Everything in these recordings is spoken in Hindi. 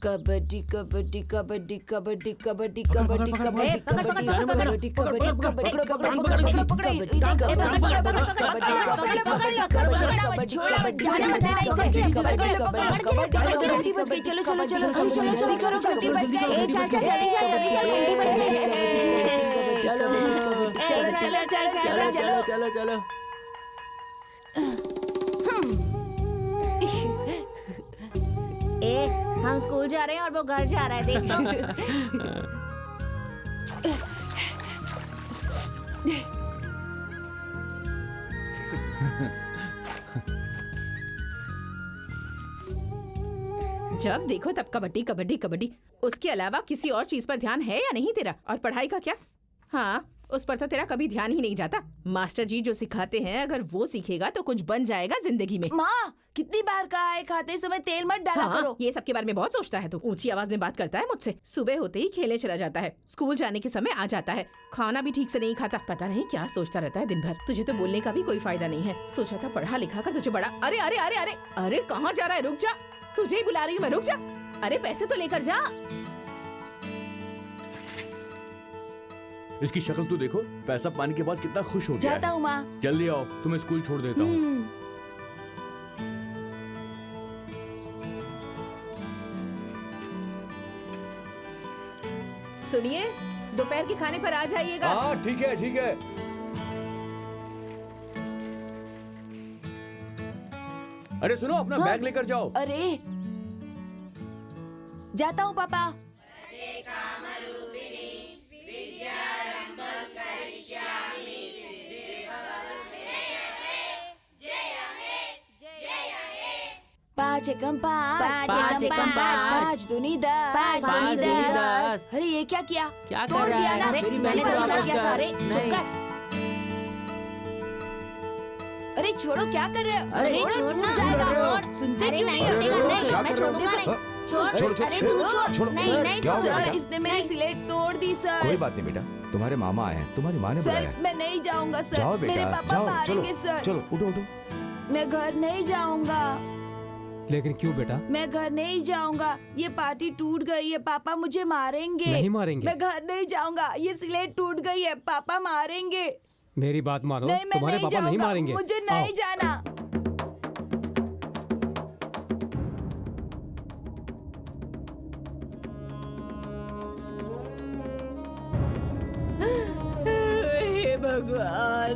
कबड्डी कबड्डी कबड्डी कबड्डी कबड्डी कबड्डी कबड्डी कबड्डी कबड्डी चलो चलो चलो जल्दी करो घंटी बज गई चलो चलो चलो। हम स्कूल जा रहे हैं और वो घर जा रहा है, देख जब देखो तब कबड्डी कबड्डी कबड्डी। उसके अलावा किसी और चीज पर ध्यान है या नहीं तेरा? और पढ़ाई का क्या? हाँ, उस पर तो तेरा कभी ध्यान ही नहीं जाता। मास्टर जी जो सिखाते हैं अगर वो सीखेगा तो कुछ बन जाएगा जिंदगी में। माँ, कितनी बार कहा है खाते समय तेल मत डाला करो। ये सब के बारे में बहुत सोचता है तू। ऊंची आवाज में बात करता है मुझसे। सुबह होते ही खेलने चला जाता है, स्कूल जाने के समय आ जाता है, खाना भी ठीक से नहीं खाता। पता नहीं क्या सोचता रहता है दिन भर। तुझे तो बोलने का भी कोई फायदा नहीं है। सोचा था पढ़ा लिखा कर तुझे बड़ा। अरे अरे अरे अरे अरे कहाँ जा रहा है? रुक जा, तुझे ही बुला रही हूँ मैं, रुक जा। अरे पैसे तो लेकर जा। इसकी शक्ल तो देखो, पैसा पाने के बाद कितना खुश हो गया जाता हूँ माँ। जल्दी आओ, तुम्हें स्कूल छोड़ देता हूँ। सुनिए, दोपहर के खाने पर आ जाइएगा। हाँ ठीक है ठीक है। अरे सुनो, अपना बैग लेकर जाओ। अरे जाता हूँ पापा। पाँच एकम पाँच, पाँच एकम पाँच, पाँच दूनी दस, पाँच दूनी दस। अरे ये क्या किया? क्या तोड़ कर रहा दिया है? ना? मेरी मैंने बैग तोड़ वापस दिया था। कर। अरे नहीं। चुप कर। अरे छोड़ो, क्या कर रहे हो? अरे छोड़ो, टूट जाएगा। सुनते क्यों नहीं हो? मैं छोड़ूंगा नहीं। छोड़, छोड़, छोड़, अरे तू छोड़। नहीं नहीं क्या हो गया सर, बेटा? इसने मेरी स्लेट तोड़ दी सर। कोई बात नहीं बेटा, तुम्हारे मामा आए हैं, तुम्हारी माँ ने बुलाया सर है। मैं नहीं जाऊंगा सर। जाओ बेटा, मेरे पापा जाओ, चलो मारेंगे सर। चलो उठो उठो। मैं घर नहीं जाऊंगा। लेकिन क्यों बेटा? मैं घर नहीं जाऊंगा। ये पार्टी टूट गई है, पापा मुझे मारेंगे। नहीं मारेंगे। मैं घर नहीं जाऊंगा। ये स्लेट टूट गई है, पापा मारेंगे। मेरी बात मानो, नहीं, मैं तुम्हारे नहीं पापा नहीं जाऊंगा। मारेंगे। मुझे आओ। नहीं जाना। हे भगवान।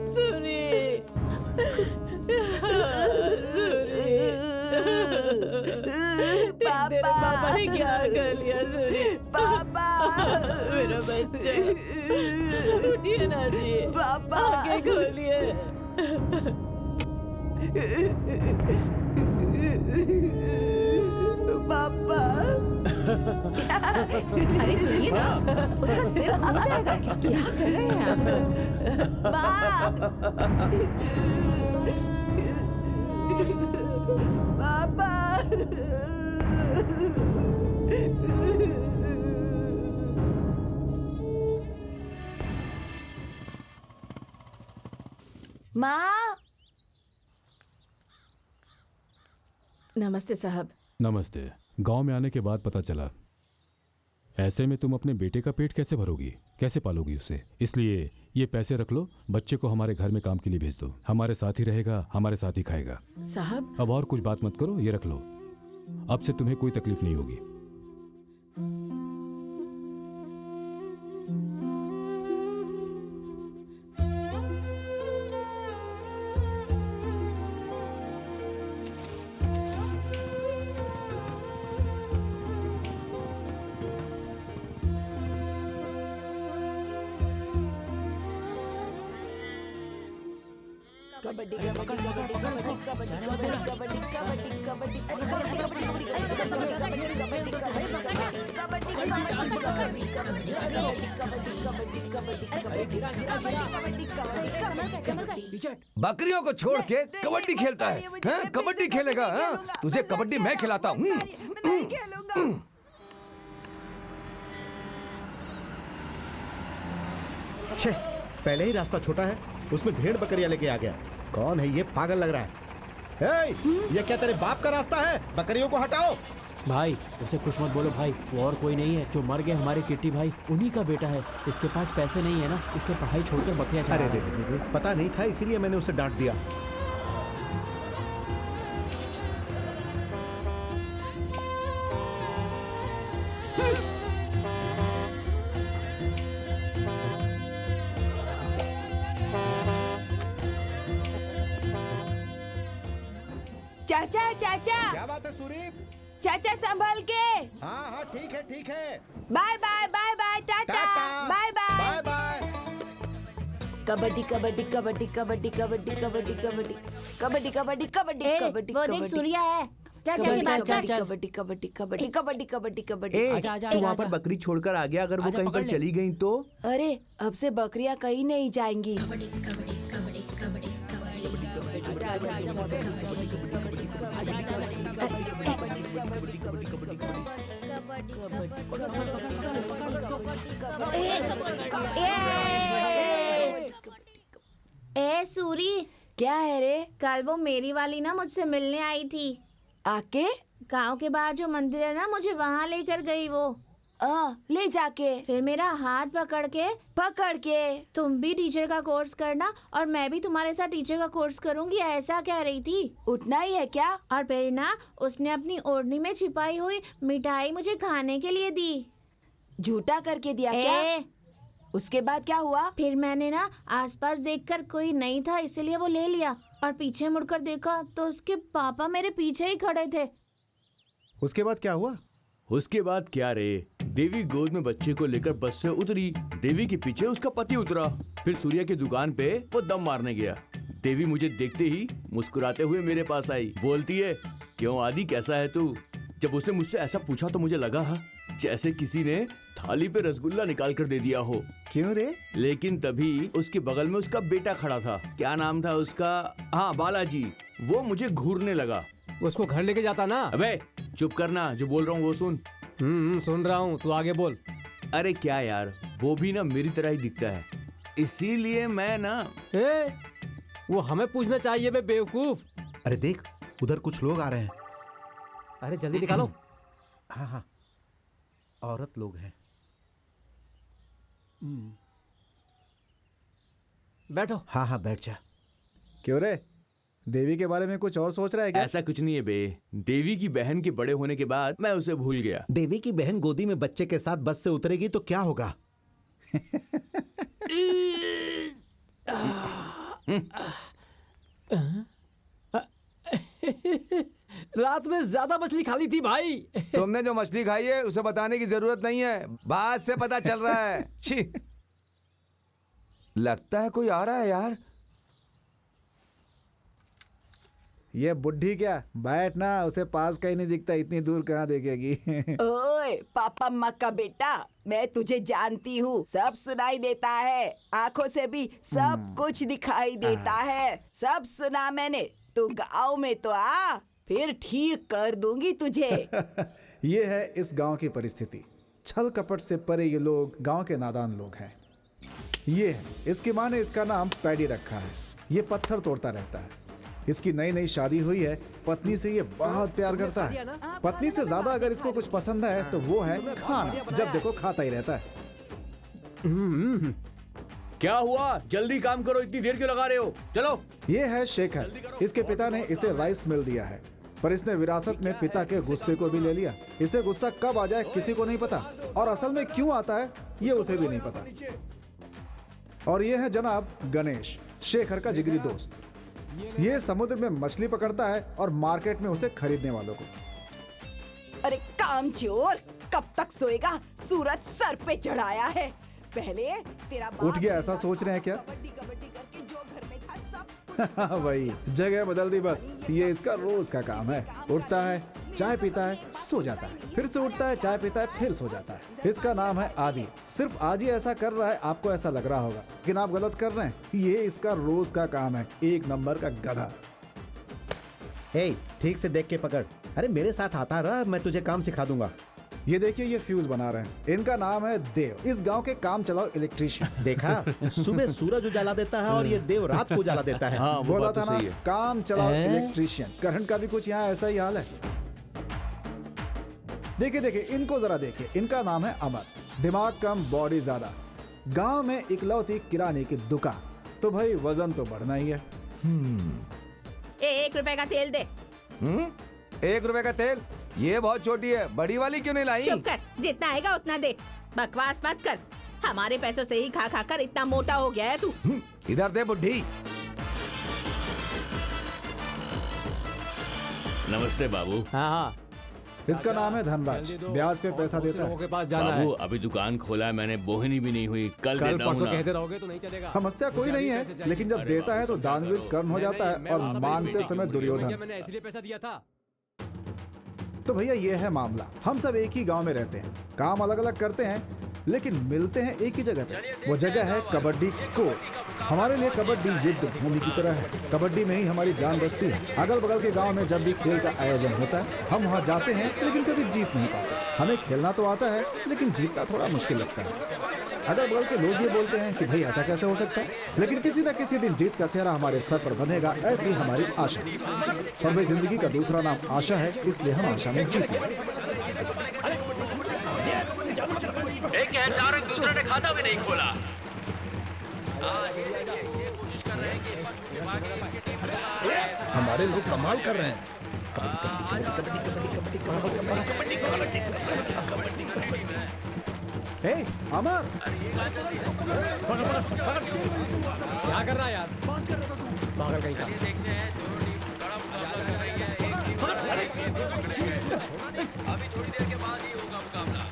सुनिए, तेरे पापा ने क्या कर लिया? सुनिए पापा, मेरा बच्चा, उठिए ना जी, पापा। आंखें खोलिए। पापा। अरे सुनिए ना, उसका सिर फूट जाएगा। क्या कर रहे हैं आप? पापा। माँ। नमस्ते साहब। नमस्ते। गांव में आने के बाद पता चला, ऐसे में तुम अपने बेटे का पेट कैसे भरोगी, कैसे पालोगी उसे? इसलिए ये पैसे रख लो, बच्चे को हमारे घर में काम के लिए भेज दो। हमारे साथ ही रहेगा, हमारे साथ ही खाएगा। साहब अब और कुछ बात मत करो, ये रख लो। अब से तुम्हें कोई तकलीफ नहीं होगी। कबड्डी कबड्डी कबड्डी कबड्डी कबड्डी कबड्डी कबड्डी बकरियों को छोड़ के कबड्डी खेलता है, हैं? कबड्डी खेलेगा? हाँ? तुझे कबड्डी मैं खिलाता हूँ। नहीं खेलूंगा। छे, पहले ही रास्ता छोटा है, उसमें भेड़ बकरियां लेके आ गया। कौन है ये? पागल लग रहा है। ये क्या तेरे बाप का रास्ता है? बकरियों को हटाओ। भाई उसे कुछ मत बोलो भाई, वो और कोई नहीं है, जो मर गए हमारे किट्टी भाई उन्हीं का बेटा है। इसके पास पैसे नहीं है ना, इसलिए पढ़ाई छोड़कर बकरियां चरा अरे रहा है। रे, पता नहीं था इसीलिए मैंने उसे डांट दिया। चाचा चाचा क्या बात है सूरी? चाचा संभल के। हाँ हाँ ठीक है ठीक है। बाय बाय बाय बाय टाटा टाटा। Bye bye. Bye bye. Kabaddi kabaddi kabaddi kabaddi kabaddi kabaddi kabaddi kabaddi kabaddi kabaddi ए, कबड्डी वो देख सूर्या है। जा जाके बात कर। कबड्डी कबड्डी कबड्डी कबड्डी कबड्डी कबड्डी। ए, आजा, आजा, तू आजा, वहाँ पर आजा। बकरी छोड़कर आ गया, अगर वो आजा, कहीं पकड़ पर ले। चली गई तो? अरे अब से बकरियां कहीं नहीं जाएंगी। ए सूरी, क्या है रे? कल वो मेरी वाली ना मुझसे मिलने आई थी। आके गांव के बाहर जो मंदिर है ना, मुझे वहाँ लेकर गई वो। ले जाके फिर मेरा हाथ पकड़ के तुम भी टीचर का कोर्स करना और मैं भी तुम्हारे साथ टीचर का कोर्स करूंगी, ऐसा कह रही थी। उठना ही है क्या? और फिर ना उसने अपनी ओढ़नी में छिपाई हुई मिठाई मुझे खाने के लिए दी। झूठा करके दिया क्या? ए, उसके बाद क्या हुआ? फिर मैंने ना आसपास देखकर कोई नहीं था इसलिए वो ले लिया, और पीछे मुड़कर देखा तो उसके पापा मेरे पीछे ही खड़े थे। उसके बाद क्या हुआ? उसके बाद क्या रे, देवी गोद में बच्चे को लेकर बस से उतरी। देवी के पीछे उसका पति उतरा। फिर सूर्या की दुकान पे वो दम मारने गया। देवी मुझे देखते ही मुस्कुराते हुए मेरे पास आई, बोलती है, क्यों आदि कैसा है तू? जब उसने मुझसे ऐसा पूछा तो मुझे लगा जैसे किसी ने थाली पे रसगुल्ला निकाल कर दे दिया हो। क्यों रे? लेकिन तभी उसके बगल में उसका बेटा खड़ा था। क्या नाम था उसका? हाँ, बालाजी। वो मुझे घूरने लगा। उसको घर लेके जाता ना। अबे चुप करना, जो बोल रहा हूँ वो सुन। सुन रहा हूँ, तू आगे बोल। अरे क्या यार, वो भी ना मेरी तरह ही दिखता है, इसीलिए मैं ना। ए, वो हमें पूछना चाहिए बे बेवकूफ। अरे देख, उधर कुछ लोग आ रहे हैं। अरे जल्दी निकालो। हाँ हाँ, औरत लोग हैं। बैठो। हाँ हाँ बैठ जा। क्यों रे, देवी के बारे में कुछ और सोच रहा है क्या? ऐसा कुछ नहीं है बे, देवी की बहन के बड़े होने के बाद मैं उसे भूल गया। देवी की बहन गोदी में बच्चे के साथ बस से उतरेगी तो क्या होगा? रात में ज्यादा मछली खा ली थी भाई। तुमने जो मछली खाई है उसे बताने की जरूरत नहीं है, बात से पता चल रहा है। छी, लगता है कोई आ रहा है यार। ये बुढ़ी क्या, बैठ ना, उसे पास कहीं नहीं दिखता, इतनी दूर कहाँ देखेगी। ओए पापा अम्मा का बेटा, मैं तुझे जानती हूँ, सब सुनाई देता है, आंखों से भी सब कुछ दिखाई देता है, सब सुना मैंने। तू गाँव में तो आ, फिर ठीक कर दूंगी तुझे। ये है इस गांव की परिस्थिति। छल कपट से परे ये लोग गांव के नादान लोग हैं। ये है, इसकी माँ ने इसका नाम पैडी रखा है। ये पत्थर तोड़ता रहता है। इसकी नई नई शादी हुई है, पत्नी से ये बहुत प्यार करता है। पत्नी से ज्यादा अगर इसको कुछ पसंद है तो वो है खाना, जब देखो खाता ही रहता है। क्या हुआ, जल्दी काम करो, इतनी देर क्यों लगा रहे हो? चलो। ये है शेखर, इसके पिता ने इसे राइस मिल दिया है, पर इसने विरासत में पिता के गुस्से को भी ले लिया। इसे गुस्सा कब आ जाए किसी को नहीं पता, और असल में क्यों आता है ये उसे भी नहीं पता। और ये है जनाब गणेश, शेखर का जिगरी दोस्त। ये समुद्र में मछली पकड़ता है और मार्केट में उसे खरीदने वालों को। अरे कामचोर, कब तक सोएगा? सूरज सर पे चढ़ाया है। पहले तेरा बाप उठ गया, ऐसा सोच रहे हैं क्या? कबड्डी कबड्डी करके जो घर में था सब वही जगह बदल दी बस। ये इसका रोज का काम है। उठता है, चाय पीता है, सो जाता है, फिर से उठता है, चाय पीता है, फिर सो जाता है। इसका नाम है आदि। सिर्फ आज ही ऐसा कर रहा है, आपको ऐसा लग रहा होगा, लेकिन आप गलत कर रहे हैं। ये इसका रोज का काम है, एक नंबर का गधा। हे, ठीक से देख के पकड़। अरे मेरे साथ आता रहा, मैं तुझे काम सिखा दूंगा। ये देखिए ये फ्यूज बना रहे हैं। इनका नाम है देव, इस गांव के काम चलाओ इलेक्ट्रीशियन। देखा, सुबह सूरज उजाला देता है और ये देव रात को उजाला देता है। हाँ, वो बोला बात था तो ना, सही है। काम चलाओ इलेक्ट्रीशियन। करंट का भी कुछ यहाँ ऐसा ही हाल है। देखिए देखिए इनको जरा देखिए, इनका नाम है अमर, दिमाग कम बॉडी ज्यादा, गांव में इकलौती किराने की दुकान, तो भाई वजन तो बढ़ना ही है। 1 रुपए का तेल दे। 1 रुपए का तेल? ये बहुत छोटी है, बड़ी वाली क्यों नहीं लाई? चुप कर, जितना आएगा उतना दे, बकवास मत कर। हमारे पैसों से ही खा खा कर इतना मोटा हो गया है तू। इधर दे बुढ़ी। नमस्ते बाबू। हाँ हाँ इसका नाम है धनराज, जल्दी दो। ब्याज पे पैसा और देता लोगों है। के पास जाना बाबू है। अभी दुकान खोला है मैंने, बोहनी भी नहीं हुई, कल कल देता हूँ परसों ना। कहते रहोगे तो नहीं चलेगा। समस्या कोई नहीं है, लेकिन जब देता है तो दानवीर कर्ण हो जाता है और मांगते समय दुर्योधन। मैंने इसलिए पैसा दिया था। तो भैया ये है मामला। हम सब एक ही गांव में रहते हैं, काम अलग अलग करते हैं, लेकिन मिलते हैं एक ही जगह पे। वो जगह है कबड्डी कोर्ट। हमारे लिए कबड्डी युद्ध भूमि की तरह है। कबड्डी में ही हमारी जान बसती है। अगल बगल के गांव में जब भी खेल का आयोजन होता है, हम वहां जाते हैं, लेकिन कभी जीत नहीं पाते। हमें खेलना तो आता है, लेकिन जीतना थोड़ा मुश्किल लगता है। अगल बगल के लोग ये बोलते हैं कि भाई ऐसा कैसे हो सकता है, लेकिन किसी न किसी दिन जीत का सेहरा हमारे सर पर बंधेगा, ऐसी हमारी आशा। और भाई जिंदगी का दूसरा नाम आशा है, इसलिए हम आशा में जीते हैं। एक है चार, एक दूसरे ने खाता भी नहीं खोला। हमारे लोग कमाल कर रहे हैं। हे अमर, क्या कर रहा है यार? पागल कहीं का। अभी थोड़ी देर के बाद ही होगा मुकाबला।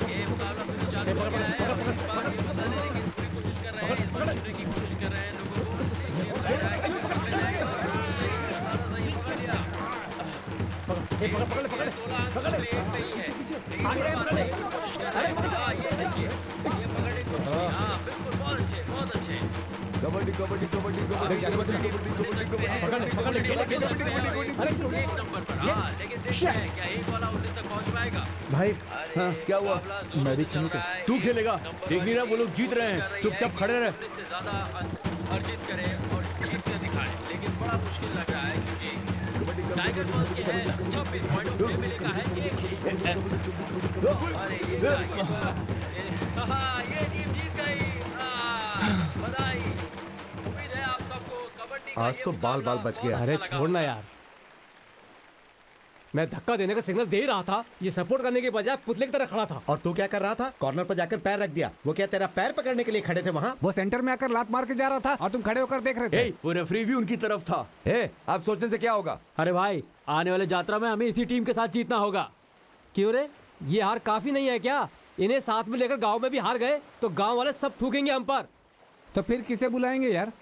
ये मुकाबला पूरी चालू हो गया है। लेकिन पूरी कोशिश कर रहे हैं, छूने की कोशिश कर रहे हैं लोगों को। कबड्डी कबड्डी कबड्डी कबड्डी भाई हाँ, क्या हुआ? मैं भी खेलूं क्या? तू खेलेगा? देख नहीं रहा वो लोग जीत रहे हैं, चुपचाप खड़े रहे। से ज्यादा अंक अर्जित करे और जीत कर दिखाए, लेकिन बड़ा मुश्किल लग रहा है क्योंकि टाइगर बॉल्स की है 26 पॉइंट, मिले का है 1 ही। अरे ये टीम जीत गई। बधाई। उम्मीद है आप सबको कबड्डी आज तो बाल बाल बच गया। अरे छोड़ना यार, मैं धक्का देने का सिग्नल दे ही रहा था, ये सपोर्ट करने के बजाय पुतले की तरह खड़ा था। और तू क्या कर रहा था? कॉर्नर पर जाकर पैर रख दिया। वो क्या तेरा पैर पकड़ने के लिए खड़े थे वहाँ? वो सेंटर में आकर लात मार के जा रहा था और तुम खड़े होकर देख रहे थे। ए, वो रेफरी भी उनकी तरफ था। आप सोचने से क्या होगा? अरे भाई, आने वाले यात्रा में हमें इसी टीम के साथ जीतना होगा। क्यों रे, ये हार काफी नहीं है क्या? इन्हें साथ में लेकर गांव में भी हार गए तो गांव वाले सब थूकेंगे हम पर। तो फिर किसे बुलाएंगे यार?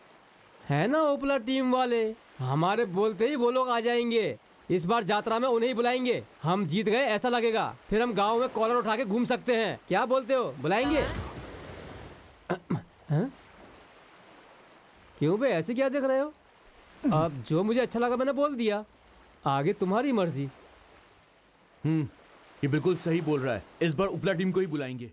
है ना ओपला टीम वाले, हमारे बोलते ही वो लोग आ जाएंगे। इस बार यात्रा में उन्हें ही बुलाएंगे। हम जीत गए ऐसा लगेगा, फिर हम गांव में कॉलर उठा के घूम सकते हैं। क्या बोलते हो, बुलाएंगे? क्यों बे, ऐसे क्या देख रहे हो? अब जो मुझे अच्छा लगा मैंने बोल दिया, आगे तुम्हारी मर्जी। ये बिल्कुल सही बोल रहा है, इस बार उपला टीम को ही बुलाएंगे।